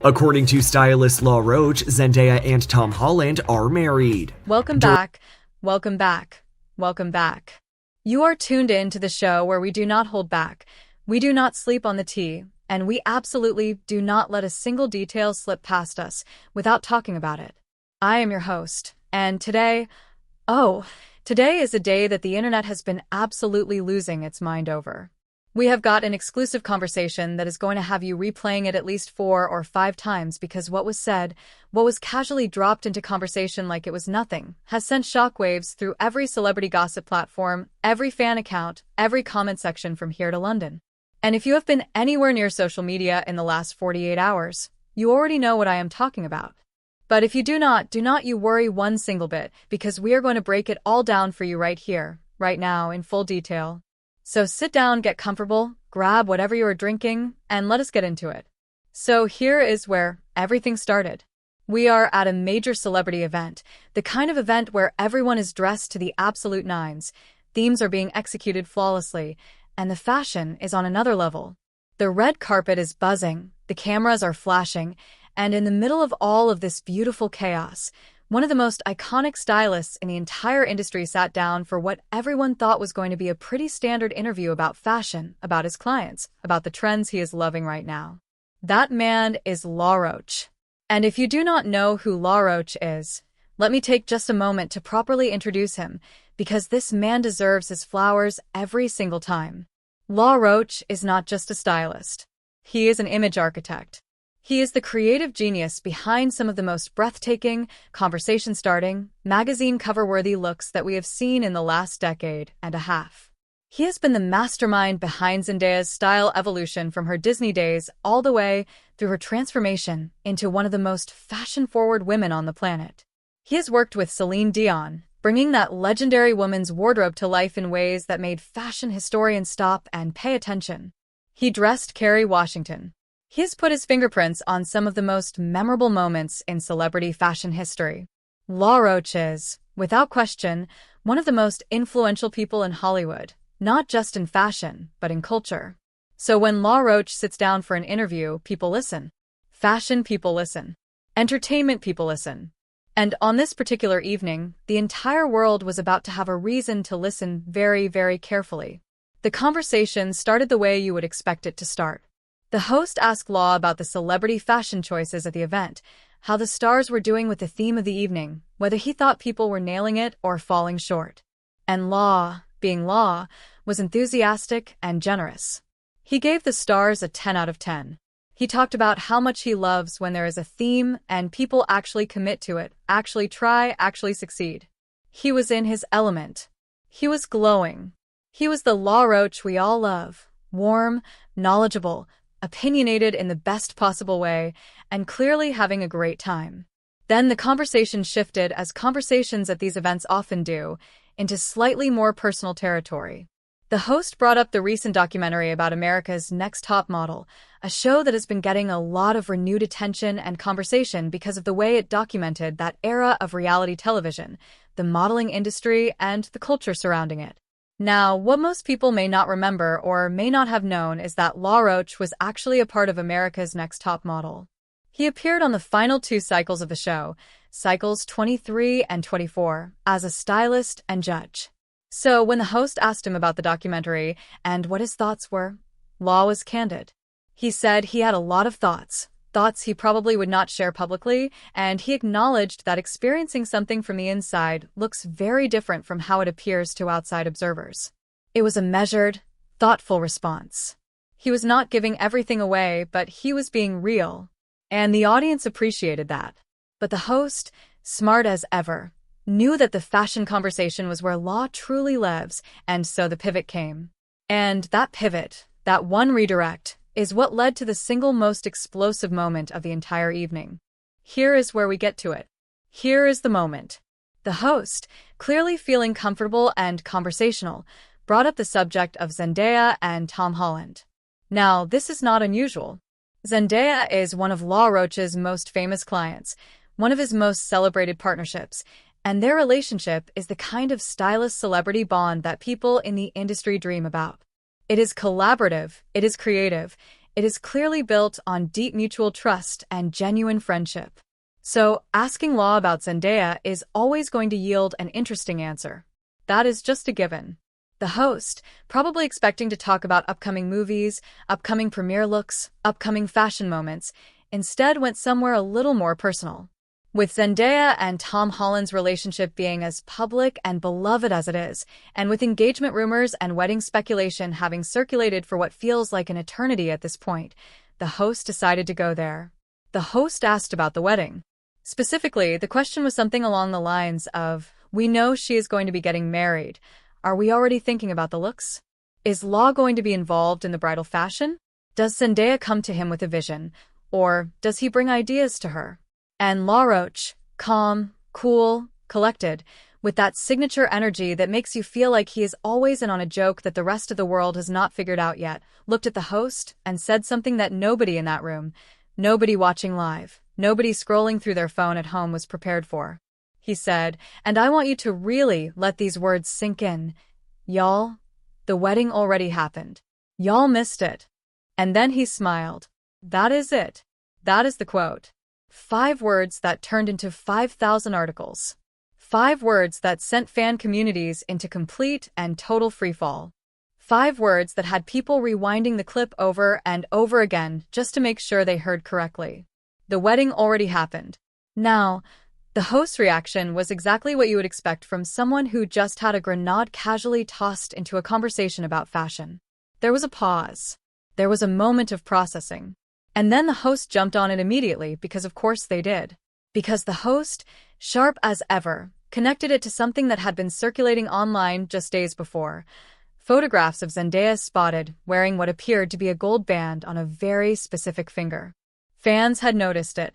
According to stylist Law Roach, Zendaya and Tom Holland are married. Welcome back. Welcome back. Welcome back. You are tuned in to the show where we do not hold back. We do not sleep on the tea, and we absolutely do not let a single detail slip past us without talking about it. I am your host, and today is a day that the internet has been absolutely losing its mind over. We have got an exclusive conversation that is going to have you replaying it at least 4 or 5 times because what was said, what was casually dropped into conversation like it was nothing, has sent shockwaves through every celebrity gossip platform, every fan account, every comment section from here to London. And if you have been anywhere near social media in the last 48 hours, you already know what I am talking about. But if you do not you worry one single bit, because we are going to break it all down for you right here, right now, in full detail. So sit down, get comfortable, grab whatever you are drinking, and let us get into it. So here is where everything started. We are at a major celebrity event, the kind of event where everyone is dressed to the absolute nines, themes are being executed flawlessly, and the fashion is on another level. The red carpet is buzzing, the cameras are flashing, and in the middle of all of this beautiful chaos, one of the most iconic stylists in the entire industry sat down for what everyone thought was going to be a pretty standard interview about fashion, about his clients, about the trends he is loving right now. That man is Law Roach. And if you do not know who Law Roach is, let me take just a moment to properly introduce him, because this man deserves his flowers every single time. Law Roach is not just a stylist. He is an image architect. He is the creative genius behind some of the most breathtaking, conversation-starting, magazine cover-worthy looks that we have seen in the last decade and a half. He has been the mastermind behind Zendaya's style evolution from her Disney days all the way through her transformation into one of the most fashion-forward women on the planet. He has worked with Celine Dion, bringing that legendary woman's wardrobe to life in ways that made fashion historians stop and pay attention. He dressed Kerry Washington. He has put his fingerprints on some of the most memorable moments in celebrity fashion history. Law Roach is, without question, one of the most influential people in Hollywood, not just in fashion, but in culture. So when Law Roach sits down for an interview, people listen. Fashion people listen. Entertainment people listen. And on this particular evening, the entire world was about to have a reason to listen very, very carefully. The conversation started the way you would expect it to start. The host asked Law about the celebrity fashion choices at the event, how the stars were doing with the theme of the evening, whether he thought people were nailing it or falling short. And Law, being Law, was enthusiastic and generous. He gave the stars a 10 out of 10. He talked about how much he loves when there is a theme and people actually commit to it, actually try, actually succeed. He was in his element. He was glowing. He was the Law Roach we all love, warm, knowledgeable, opinionated in the best possible way, and clearly having a great time. Then the conversation shifted, as conversations at these events often do, into slightly more personal territory. The host brought up the recent documentary about America's Next Top Model, a show that has been getting a lot of renewed attention and conversation because of the way it documented that era of reality television, the modeling industry, and the culture surrounding it. Now, what most people may not remember or may not have known is that Law Roach was actually a part of America's Next Top Model. He appeared on the final 2 cycles of the show, cycles 23 and 24, as a stylist and judge. So when the host asked him about the documentary and what his thoughts were, Law was candid. He said he had a lot of thoughts he probably would not share publicly, and he acknowledged that experiencing something from the inside looks very different from how it appears to outside observers. It was a measured, thoughtful response. He was not giving everything away, but he was being real, and the audience appreciated that. But the host, smart as ever, knew that the fashion conversation was where Law truly lives, and so the pivot came. And that pivot, that one redirect, is what led to the single most explosive moment of the entire evening. Here is where we get to it. Here is the moment. The host, clearly feeling comfortable and conversational, brought up the subject of Zendaya and Tom Holland. Now, this is not unusual. Zendaya is one of Law Roach's most famous clients, one of his most celebrated partnerships, and their relationship is the kind of stylist-celebrity bond that people in the industry dream about. It is collaborative, it is creative, It is clearly built on deep mutual trust and genuine friendship. So, asking Law about Zendaya is always going to yield an interesting answer. That is just a given. The host, probably expecting to talk about upcoming movies, upcoming premiere looks, upcoming fashion moments, instead went somewhere a little more personal. With Zendaya and Tom Holland's relationship being as public and beloved as it is, and with engagement rumors and wedding speculation having circulated for what feels like an eternity at this point, the host decided to go there. The host asked about the wedding. Specifically, the question was something along the lines of, "We know she is going to be getting married. Are we already thinking about the looks? Is Law going to be involved in the bridal fashion? Does Zendaya come to him with a vision, or does he bring ideas to her?" And Law Roach, calm, cool, collected, with that signature energy that makes you feel like he is always in on a joke that the rest of the world has not figured out yet, looked at the host and said something that nobody in that room, nobody watching live, nobody scrolling through their phone at home was prepared for. He said, and I want you to really let these words sink in. "Y'all, the wedding already happened. Y'all missed it." And then he smiled. That is it. That is the quote. 5 words that turned into 5,000 articles. 5 words that sent fan communities into complete and total freefall. 5 words that had people rewinding the clip over and over again just to make sure they heard correctly. The wedding already happened. Now, the host's reaction was exactly what you would expect from someone who just had a grenade casually tossed into a conversation about fashion. There was a pause. There was a moment of processing. And then the host jumped on it immediately because of course they did. Because the host, sharp as ever, connected it to something that had been circulating online just days before. Photographs of Zendaya spotted wearing what appeared to be a gold band on a very specific finger. Fans had noticed it.